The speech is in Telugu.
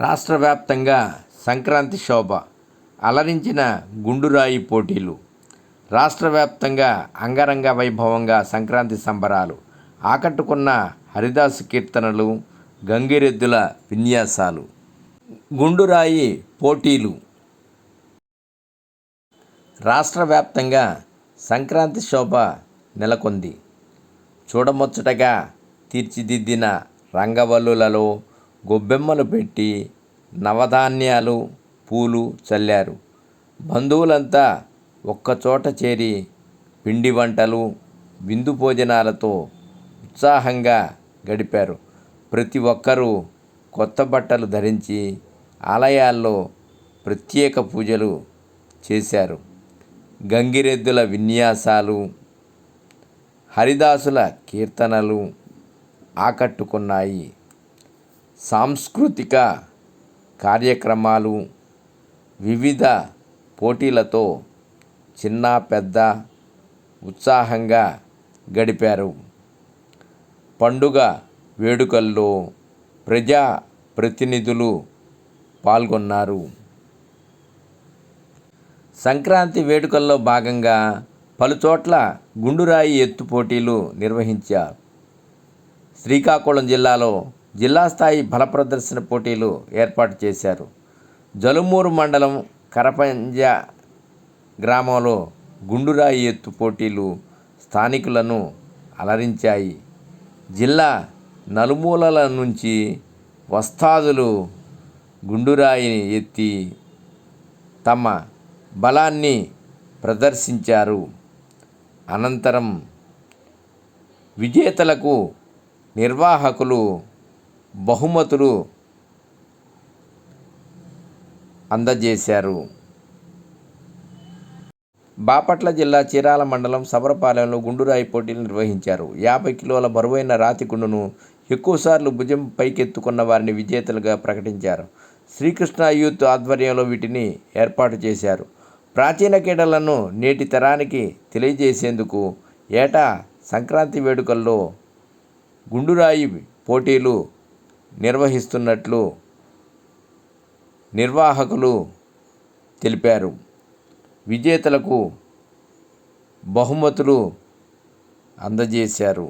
రాష్ట్ర వ్యాప్తంగా సంక్రాంతి శోభ అలరించిన గుండురాయి పోటీలు. రాష్ట్ర వ్యాప్తంగా అంగరంగ వైభవంగా సంక్రాంతి సంబరాలు ఆకట్టుకున్న హరిదాసు కీర్తనలు, గంగిరెద్దుల విన్యాసాలు. గుండురాయి పోటీలు. రాష్ట్ర వ్యాప్తంగా సంక్రాంతి శోభ నెలకొంది. చూడముచ్చటగా తీర్చిదిద్దిన రంగవల్లులలో గొబ్బెమ్మలు పెట్టి నవధాన్యాలు, పూలు చల్లారు. బంధువులంతా ఒక్కచోట చేరి పిండి వంటలు, విందు భోజనాలతో ఉత్సాహంగా గడిపారు. ప్రతి ఒక్కరూ కొత్త బట్టలు ధరించి ఆలయాల్లో ప్రత్యేక పూజలు చేశారు. గంగిరెద్దుల విన్యాసాలు, హరిదాసుల కీర్తనలు ఆకట్టుకున్నాయి. సాంస్కృతిక కార్యక్రమాలు, వివిధ పోటీలతో చిన్న పెద్ద ఉత్సాహంగా గడిపారు. పండుగ వేడుకల్లో ప్రజా ప్రతినిధులు పాల్గొన్నారు. సంక్రాంతి వేడుకల్లో భాగంగా పలుచోట్ల గుండురాయి ఎత్తు పోటీలు నిర్వహించారు. శ్రీకాకుళం జిల్లాలో జిల్లా స్థాయి బల ప్రదర్శన పోటీలు ఏర్పాటు చేశారు. జలుమూరు మండలం కరపంజ గ్రామంలో గుండురాయి ఎత్తు పోటీలు స్థానికులను అలరించాయి. జిల్లా నలుమూలల నుంచి వస్తాదులు గుండురాయిని ఎత్తి తమ బలాన్ని ప్రదర్శించారు. అనంతరం విజేతలకు నిర్వాహకులు బహుమతులు అందజేశారు. బాపట్ల జిల్లా చీరాల మండలం సబరపాలెంలో గుండురాయి పోటీలు నిర్వహించారు. 50 కిలోల బరువైన రాతి గుండును ఎక్కువసార్లు భుజం పైకెత్తుకున్న వారిని విజేతలుగా ప్రకటించారు. శ్రీకృష్ణ యూత్ ఆధ్వర్యంలో వీటిని ఏర్పాటు చేశారు. ప్రాచీన క్రీడలను నేటి తరానికి తెలియజేసేందుకు ఏటా సంక్రాంతి వేడుకల్లో గుండురాయి పోటీలు నిర్వహిస్తున్నట్లు నిర్వాహకులు తెలిపారు. విజేతలకు బహుమతులు అందజేశారు.